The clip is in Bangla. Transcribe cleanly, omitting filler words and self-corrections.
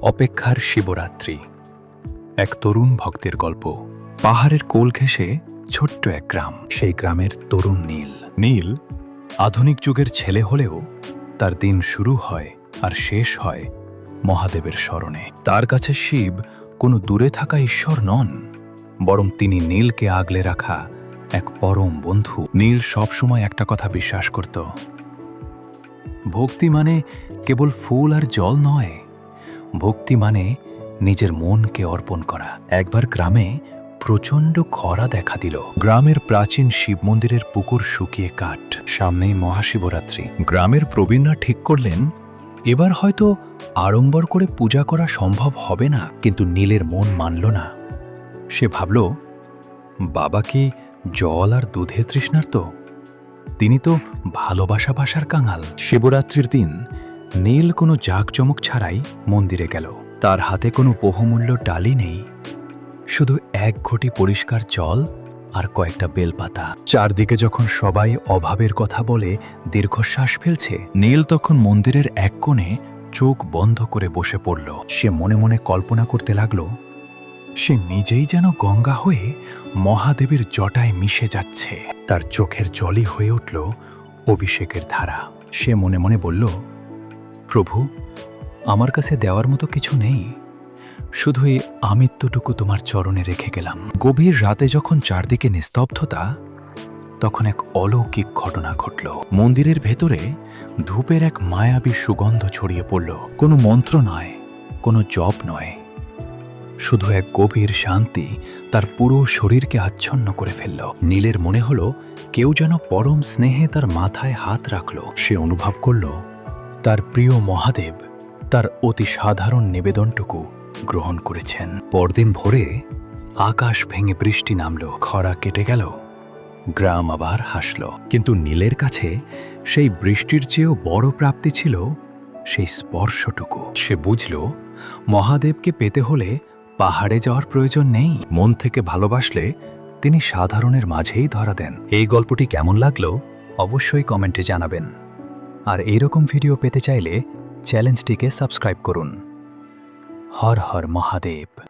অপেক্ষার শিবরাত্রি, এক তরুণ ভক্তের গল্প। পাহাড়ের কোল ঘেঁষে ছোট্ট এক গ্রাম। সেই গ্রামের তরুণ নীল। নীল আধুনিক যুগের ছেলে হলেও তার দিন শুরু হয় আর শেষ হয় মহাদেবের স্মরণে। তার কাছে শিব কোনো দূরে থাকা ঈশ্বর নন, বরং তিনি নীলকে আগলে রাখা এক পরম বন্ধু। নীল সবসময় একটা কথা বিশ্বাস করত, ভক্তি মানে কেবল ফুল আর জল নয়, ভক্তি মানে নিজের মনকে অর্পণ করা। একবার গ্রামে প্রচণ্ড খরা দেখা দিল। গ্রামের প্রাচীন শিব মন্দিরের পুকুর শুকিয়ে কাঠ। সামনেই মহাশিবরাত্রি। গ্রামের প্রবীণরা ঠিক করলেন এবার হয়তো আড়ম্বর করে পূজা করা সম্ভব হবে না। কিন্তু নীলের মন মানল না। সে ভাবল, বাবা কি জল আর দুধে তৃষ্ণার্ত? তিনি তো ভালোবাসা বাসার কাঙাল। শিবরাত্রির দিন নীল কোনো জাঁকজমক ছাড়াই মন্দিরে গেল। তার হাতে কোনো বহুমূল্য ডালি নেই, শুধু এক ঘটি পরিষ্কার জল আর কয়েকটা বেলপাতা। চারদিকে যখন সবাই অভাবের কথা বলে দীর্ঘশ্বাস ফেলছে, নীল তখন মন্দিরের এক কোণে চোখ বন্ধ করে বসে পড়ল। সে মনে মনে কল্পনা করতে লাগল, সে নিজেই যেন গঙ্গা হয়ে মহাদেবের জটায় মিশে যাচ্ছে। তার চোখের জলই হয়ে উঠল অভিষেকের ধারা। সে মনে মনে বলল, প্রভু, আমার কাছে দেওয়ার মতো কিছু নেই, শুধু এই আমিত্বটুকু তোমার চরণে রেখে গেলাম। গভীর রাতে যখন চারদিকে নিস্তব্ধতা, তখন এক অলৌকিক ঘটনা ঘটল। মন্দিরের ভেতরে ধূপের এক মায়াবী সুগন্ধ ছড়িয়ে পড়ল। কোনো মন্ত্র নয়, কোনো জপ নয়, শুধু এক গভীর শান্তি তার পুরো শরীরকে আচ্ছন্ন করে ফেলল। নীলের মনে হল কেউ যেন পরম স্নেহে তার মাথায় হাত রাখল। সে অনুভব করল তার প্রিয় মহাদেব তার অতি সাধারণ নিবেদনটুকু গ্রহণ করেছেন। পরদিন ভোরে আকাশ ভেঙে বৃষ্টি নামল। খরা কেটে গেল, গ্রাম আবার হাসল। কিন্তু নীলের কাছে সেই বৃষ্টির চেয়েও বড় প্রাপ্তি ছিল সেই স্পর্শটুকু। সে বুঝল, মহাদেবকে পেতে হলে পাহাড়ে যাওয়ার প্রয়োজন নেই। মন থেকে ভালোবাসলে তিনি সাধারণের মাঝেই ধরা দেন। এই গল্পটি কেমন লাগলো অবশ্যই কমেন্টে জানাবেন। আর এইরকম ভিডিও পেতে চাইলে চ্যানেলটিকে সাবস্ক্রাইব করুন। হর হর মহাদেব।